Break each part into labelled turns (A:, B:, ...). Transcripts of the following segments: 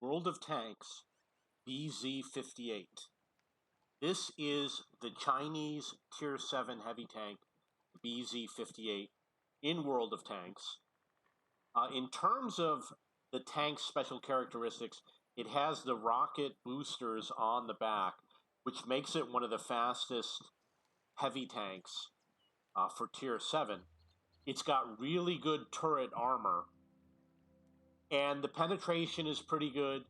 A: World of Tanks BZ-58. This is the Chinese Tier 7 heavy tank BZ-58 in World of Tanks. In terms of the tank's special characteristics, it has the rocket boosters on the back, which makes it one of the fastest heavy tanks for Tier 7. It's got really good turret armor, and the penetration is pretty good.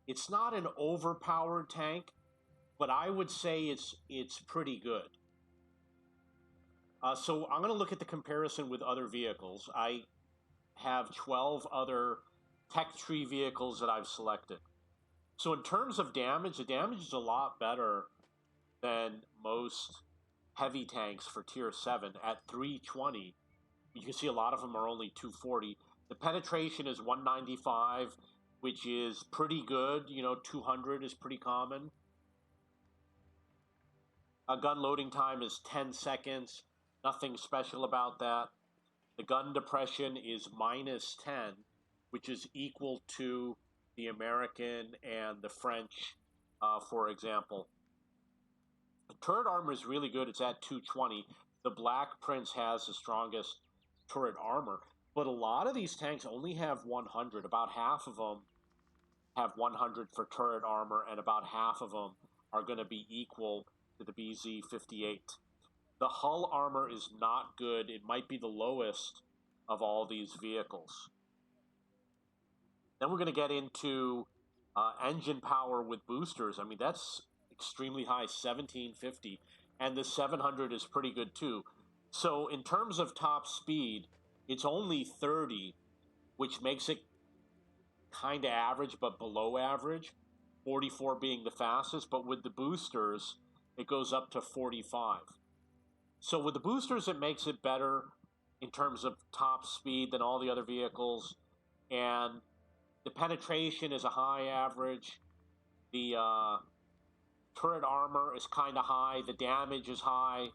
A: It's not an overpowered tank, but I would say it's pretty good. So I'm going to look at the comparison with other vehicles. I have 12 other tech tree vehicles that I've selected. So in terms of damage, the damage is a lot better than most heavy tanks for Tier 7 at 320. You can see a lot of them are only 240. The penetration is 195, which is pretty good. 200 is pretty common. A gun loading time is 10 seconds. Nothing special about that. The gun depression is -10, which is equal to the American and the French, for example. The turret armor is really good. It's at 220. The Black Prince has the strongest turret armor, but a lot of these tanks only have 100. About half of them have 100 for turret armor, and about half of them are going to be equal to the BZ-58. The hull armor is not good. It might be the lowest of all these vehicles. Then we're going to get into engine power with boosters. I mean, that's extremely high, 1750, and the 700 is pretty good too. So in terms of top speed, it's only 30, which makes it kind of average but below average, 44 being the fastest, but with the boosters, it goes up to 45. So with the boosters, it makes it better in terms of top speed than all the other vehicles, and the penetration is a high average. The turret armor is kind of high. The damage is high.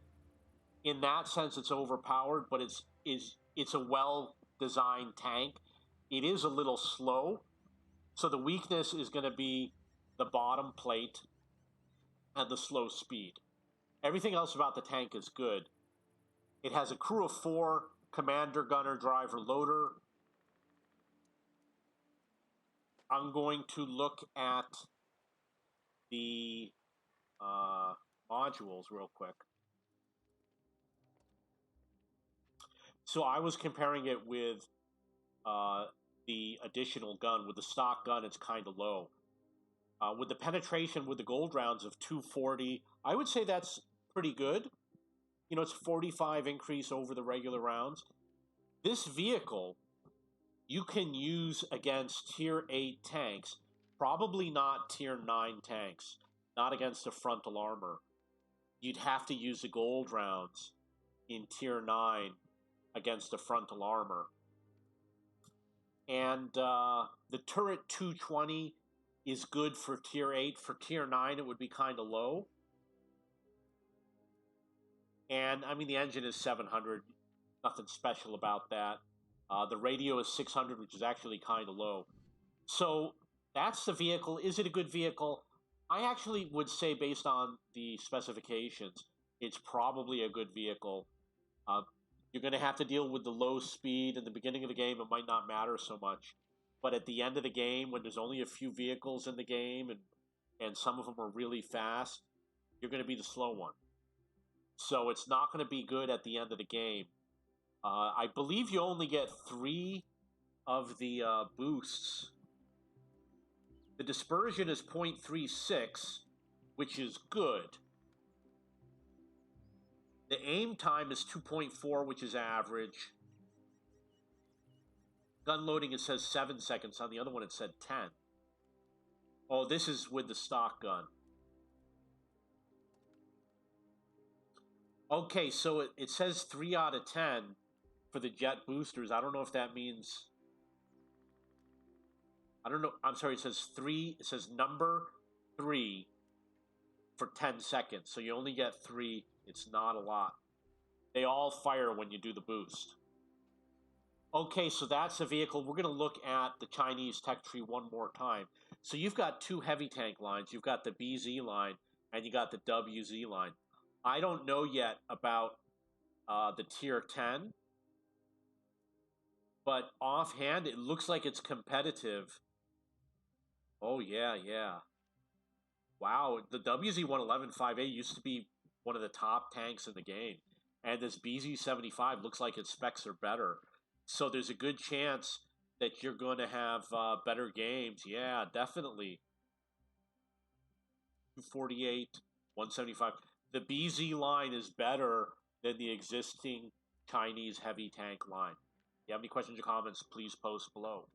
A: In that sense, it's overpowered, but it's a well-designed tank. It is a little slow, so the weakness is going to be the bottom plate and the slow speed. Everything else about the tank is good. It has a crew of 4, commander, gunner, driver, loader. I'm going to look at the modules real quick. So I was comparing it with the additional gun. With the stock gun, it's kind of low. With the penetration with the gold rounds of 240, I would say that's pretty good. It's 45 increase over the regular rounds. This vehicle you can use against Tier 8 tanks, probably not Tier 9 tanks, not against the frontal armor. You'd have to use the gold rounds in Tier 9 against the frontal armor. And the turret 220 is good for Tier 8. For Tier 9, it would be kind of low. And, I mean, the engine is 700. Nothing special about that. The radio is 600, which is actually kind of low. So that's the vehicle. Is it a good vehicle? I actually would say, based on the specifications, it's probably a good vehicle. You're going to have to deal with the low speed. In the beginning of the game, it might not matter so much. But at the end of the game, when there's only a few vehicles in the game and some of them are really fast, you're going to be the slow one. So it's not going to be good at the end of the game. I believe you only get 3 of the boosts. The dispersion is 0.36, which is good. The aim time is 2.4, which is average. Gun loading, it says 7 seconds. On the other one, it said 10. Oh, this is with the stock gun. Okay, so it says 3 out of 10 for the jet boosters. I don't know if that means... I don't know. I'm sorry, it says 3. It says number 3 for 10 seconds. So you only get 3. It's not a lot. They all fire when you do the boost. Okay, so that's the vehicle. We're going to look at the Chinese tech tree one more time. So you've got two heavy tank lines. You've got the BZ line and you got the WZ line. I don't know yet about the tier 10, but offhand, it looks like it's competitive. Oh, yeah, yeah. Wow, the WZ-111 5A used to be one of the top tanks in the game. And this BZ-75 looks like its specs are better. So there's a good chance that you're going to have better games. Yeah, definitely. 248, 175. The BZ line is better than the existing Chinese heavy tank line. If you have any questions or comments, please post below.